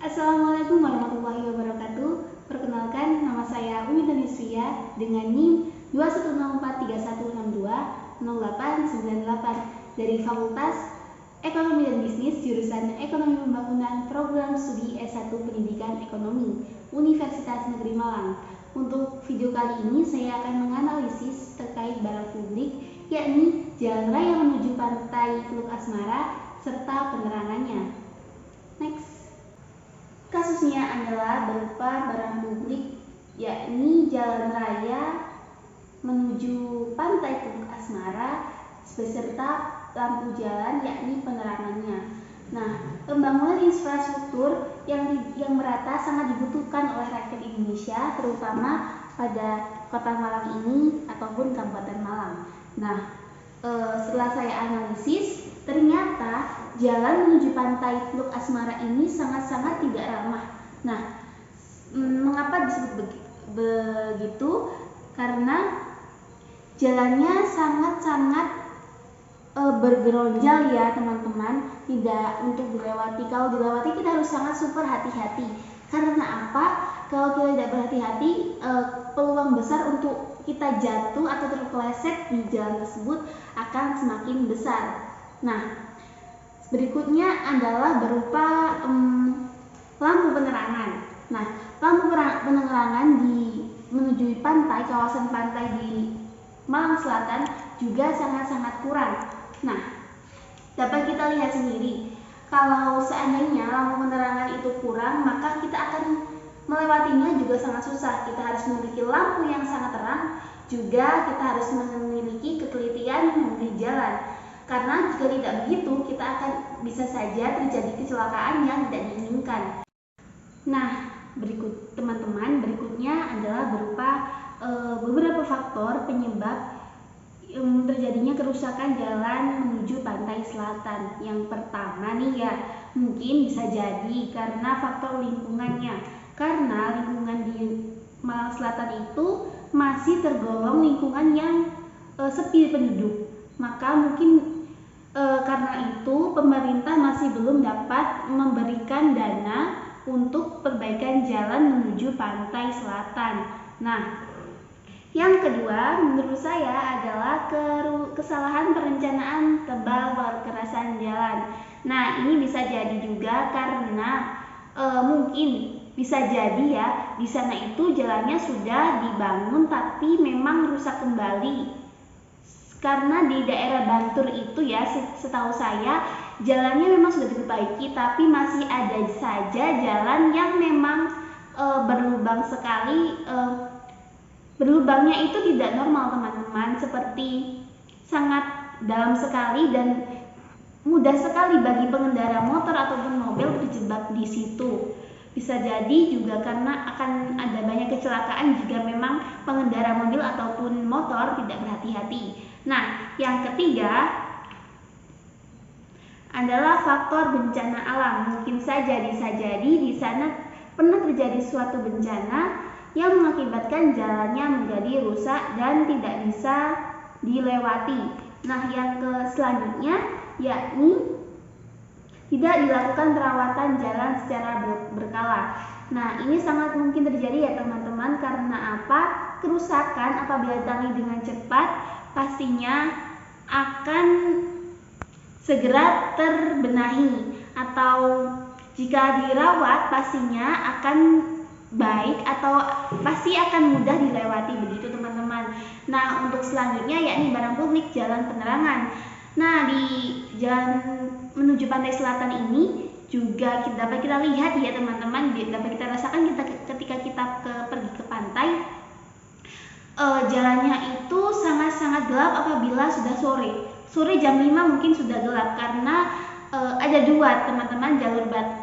Assalamualaikum warahmatullahi wabarakatuh. Perkenalkan, nama saya Umi Tanisria dengan NIM 21043162089 dari Fakultas Ekonomi dan Bisnis jurusan Ekonomi Pembangunan Program Studi S1 Pendidikan Ekonomi Universitas Negeri Malang. Untuk video kali ini saya akan menganalisis terkait barang publik, yakni jalan raya menuju pantai Teluk Asmara serta penerangannya. Next. Kasusnya adalah berupa barang publik, yakni jalan raya menuju pantai Teluk Asmara beserta lampu jalan, yakni penerangannya. Nah, pembangunan infrastruktur yang merata sangat dibutuhkan oleh rakyat Indonesia, terutama pada Kota Malang ini ataupun Kabupaten Malang. Nah, setelah saya analisis, ternyata jalan menuju pantai Teluk Asmara ini sangat-sangat tidak ramah. Nah, mengapa disebut begitu? Karena jalannya sangat-sangat bergeronjal ya teman-teman, tidak untuk dilewati. Kalau dilewati kita harus sangat super hati-hati. Karena apa? Kalau kita tidak berhati-hati, peluang besar untuk kita jatuh atau terpeleset di jalan tersebut akan semakin besar. Nah, berikutnya adalah berupa lampu penerangan. Nah, lampu penerangan di menuju pantai, kawasan pantai di Malang Selatan juga sangat-sangat kurang. Nah, dapat kita lihat sendiri, kalau seandainya lampu penerangan itu kurang, maka kita akan melewatinya juga sangat susah. Kita harus memiliki lampu yang sangat terang, juga kita harus memiliki ketelitian memilih jalan. Karena jika tidak begitu, kita akan bisa saja terjadi kecelakaan yang tidak diinginkan. Nah, berikutnya adalah berupa beberapa faktor penyebab terjadinya kerusakan jalan menuju pantai selatan. Yang pertama nih ya, mungkin bisa jadi karena faktor lingkungannya. Karena lingkungan di Malang Selatan itu masih tergolong lingkungan yang sepi penduduk. Maka mungkin karena itu pemerintah masih belum dapat memberikan dana untuk perbaikan jalan menuju pantai selatan. Nah, yang kedua menurut saya adalah kesalahan perencanaan tebal perkerasan jalan. Nah, ini bisa jadi juga karena mungkin bisa jadi ya, di sana itu jalannya sudah dibangun tapi memang rusak kembali. Karena di daerah Bantul itu ya, setahu saya jalannya memang sudah diperbaiki, tapi masih ada saja jalan yang memang berlubang sekali. Berlubangnya itu tidak normal teman-teman, seperti sangat dalam sekali dan mudah sekali bagi pengendara motor ataupun mobil terjebak di situ. Bisa jadi juga karena akan ada banyak kecelakaan jika memang pengendara mobil ataupun motor tidak berhati-hati. Nah, yang ketiga adalah faktor bencana alam. Mungkin saja bisa jadi di sana pernah terjadi suatu bencana yang mengakibatkan jalannya menjadi rusak dan tidak bisa dilewati. Nah, yang selanjutnya yakni tidak dilakukan perawatan jalan secara berkala. Nah, ini sangat mungkin terjadi ya teman-teman. Karena apa? Kerusakan apabila ditangani dengan cepat pastinya akan segera terbenahi, atau jika dirawat pastinya akan baik atau pasti akan mudah dilewati, begitu teman-teman. Nah, untuk selanjutnya yakni barang publik, jalan penerangan. Nah, di jalan menuju pantai selatan ini juga dapat kita lihat ya teman-teman, dapat kita rasakan ketika kita pergi ke pantai, jalannya itu sangat-sangat gelap apabila sudah sore. Sore jam 5 mungkin sudah gelap karena ada dua teman-teman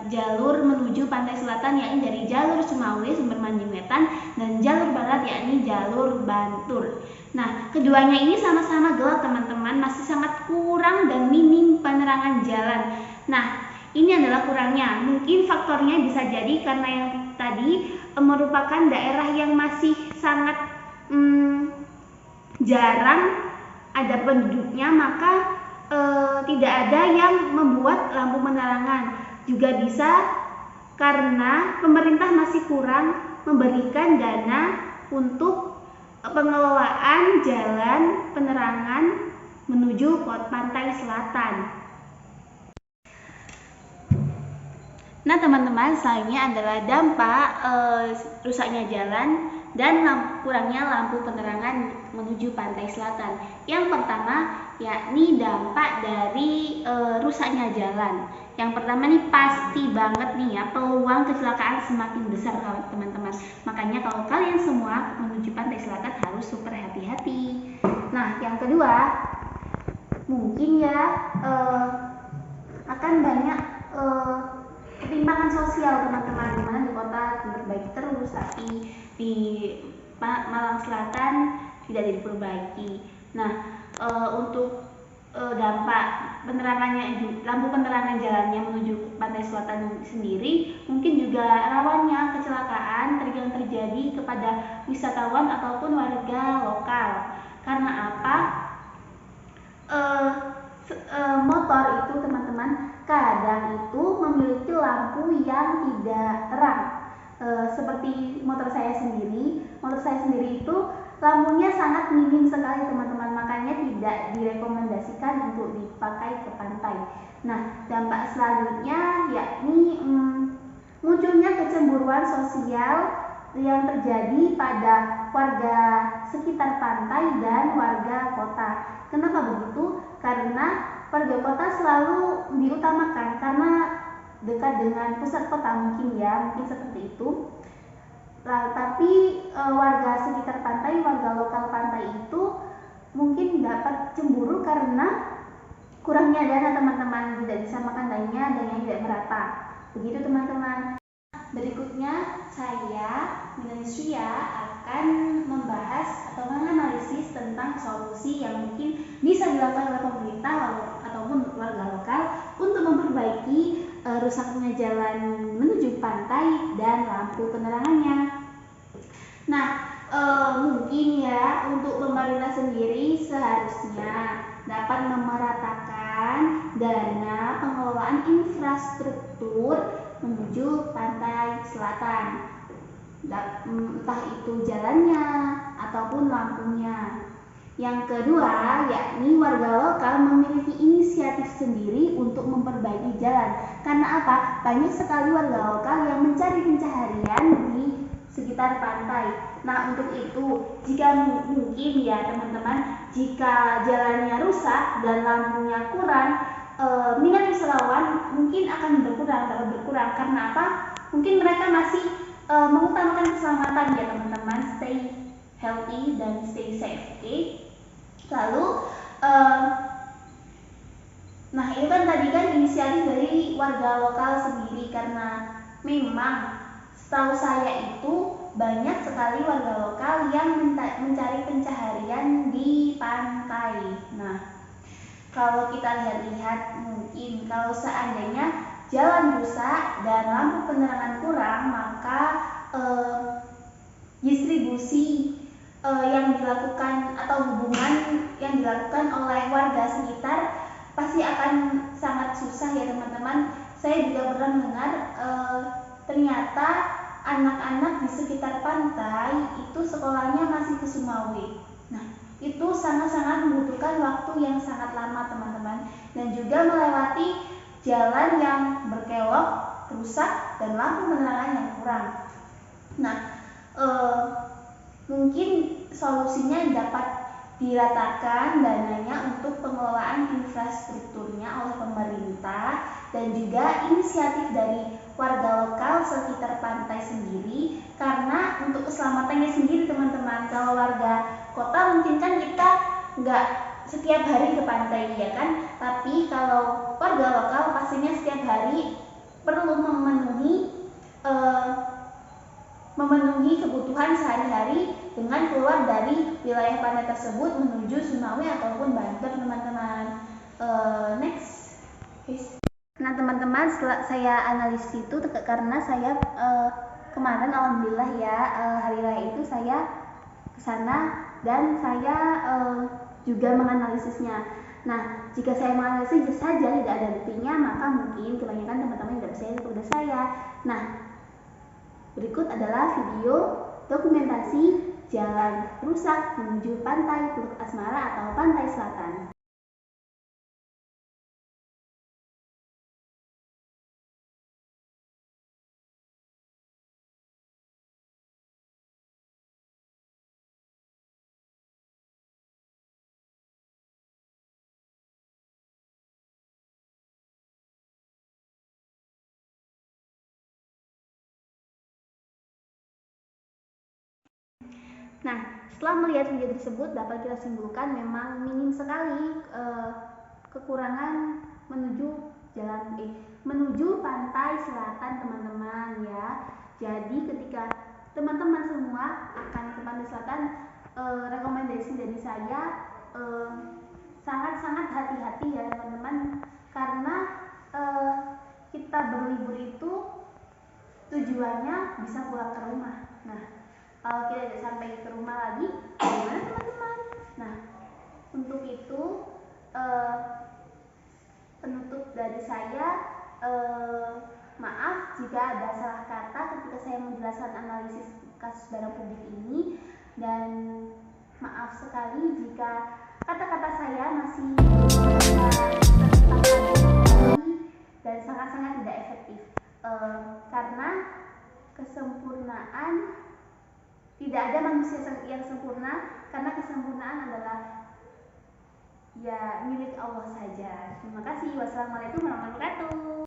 jalur menuju pantai selatan, yakni dari jalur Sumawe Sumber Manjing Wetan dan jalur barat yakni jalur Bantul. Nah, keduanya ini sama-sama gelap teman-teman, masih sangat kurang dan minim penerangan jalan. Nah, ini adalah kurangnya. Mungkin faktornya bisa jadi karena yang tadi merupakan daerah yang masih sangat jarang ada penduduknya, maka tidak ada yang membuat lampu penerangan. Juga bisa karena pemerintah masih kurang memberikan dana untuk pengelolaan jalan penerangan menuju pantai selatan. Nah teman-teman, selanjutnya adalah dampak rusaknya jalan dan kurangnya lampu penerangan menuju pantai selatan. Yang pertama yakni dampak dari rusaknya jalan. Yang pertama nih pasti banget nih ya, peluang kecelakaan semakin besar teman-teman. Makanya kalau kalian semua menuju pantai selatan harus super hati-hati. Nah yang kedua mungkin ya akan banyak ketimpangan sosial teman-teman, dimana di kota diperbaiki terus tapi di Malang Selatan tidak diperbaiki. Nah untuk dampak penerangannya, lampu penerangan jalannya menuju pantai selatan sendiri mungkin juga rawannya kecelakaan yang terjadi kepada wisatawan ataupun warga lokal. Karena apa? Motor itu teman-teman kadang itu memiliki lampu yang tidak terang. Seperti motor saya sendiri itu lampunya sangat minim sekali teman-teman, makanya tidak direkomendasikan untuk dipakai ke pantai. Nah dampak selanjutnya yakni munculnya kecemburuan sosial yang terjadi pada warga sekitar pantai dan warga kota. Kenapa begitu? Karena warga kota selalu diutamakan karena dekat dengan pusat kota mungkin seperti itu. Tapi warga sekitar pantai, warga lokal pantai itu mungkin dapat cemburu karena kurangnya dana teman-teman, tidak bisa makan dananya tidak merata. Begitu teman-teman. Berikutnya saya Minalisria akan membahas atau menganalisis tentang solusi yang mungkin bisa dilakukan oleh pemerintah ataupun warga lokal untuk memperbaiki rusaknya jalan menuju pantai dan lampu penerangannya. Nah mungkin ya untuk pemerintah sendiri seharusnya dapat memeratakan dana pengelolaan infrastruktur menuju pantai selatan, entah itu jalannya ataupun lampunya. Yang kedua yakni warga lokal memiliki inisiatif sendiri untuk memperbaiki jalan. Karena apa? Banyak sekali warga lokal yang mencari pencaharian di sekitar pantai. Nah untuk itu jika mungkin ya teman-teman, jika jalannya rusak dan lampunya kurang, minat wisatawan mungkin akan berkurang. Karena apa? Mungkin mereka masih mengutamakan keselamatan ya teman-teman, stay healthy dan stay safe, okay? Lalu nah itu kan tadi kan inisiatif dari warga lokal sendiri, karena memang setahu saya itu banyak sekali warga lokal yang mencari pencaharian di pantai. Nah kalau kita lihat mungkin kalau seandainya jalan rusak dan lampu penerangan kurang, maka distribusi yang dilakukan atau hubungan yang dilakukan oleh warga sekitar pasti akan sangat susah ya teman-teman. Saya juga pernah mendengar ternyata anak-anak di sekitar pantai itu sekolahnya masih ke Sumawe. Nah itu sangat-sangat membutuhkan waktu yang sangat lama teman-teman, dan juga melewati jalan yang berkelok, rusak, dan lampu penerangan yang kurang. Nah mungkin solusinya dapat diratakan dananya untuk pengelolaan infrastrukturnya oleh pemerintah, dan juga inisiatif dari warga lokal sekitar pantai sendiri. Karena untuk keselamatannya sendiri teman-teman, kalau warga kota mungkin kan kita nggak setiap hari ke pantai ya kan, tapi kalau warga lokal pastinya setiap hari perlu memenuhi kebutuhan sehari-hari dengan keluar dari wilayah pantai tersebut menuju Sumawe ataupun Banten teman-teman. Next. Nah teman-teman, setelah saya analisis itu karena saya kemarin alhamdulillah ya hari raya itu saya kesana dan saya juga menganalisisnya. Nah jika saya menganalisis saja tidak ada buktinya, maka mungkin kebanyakan teman-teman tidak percaya kepada saya. Nah, berikut adalah video dokumentasi jalan rusak menuju pantai Teluk Asmara atau Pantai Selatan. Nah, setelah melihat video tersebut dapat kita simpulkan memang minim sekali kekurangan menuju pantai selatan teman-teman ya. Jadi ketika teman-teman semua akan ke pantai selatan, rekomendasi dari saya sangat-sangat hati-hati ya teman-teman, karena kita berlibur itu tujuannya bisa pulang ke rumah. Nah, kalau kita tidak sampai ke rumah lagi, bagaimana teman-teman? Nah, untuk itu penutup dari saya, maaf jika ada salah kata ketika saya menjelaskan analisis kasus barang publik ini, dan maaf sekali jika kata-kata saya masih dan sangat-sangat tidak efektif, karena kesempurnaan tidak ada manusia yang sempurna, karena kesempurnaan adalah ya milik Allah saja. Terima kasih. Wassalamualaikum warahmatullahi wabarakatuh.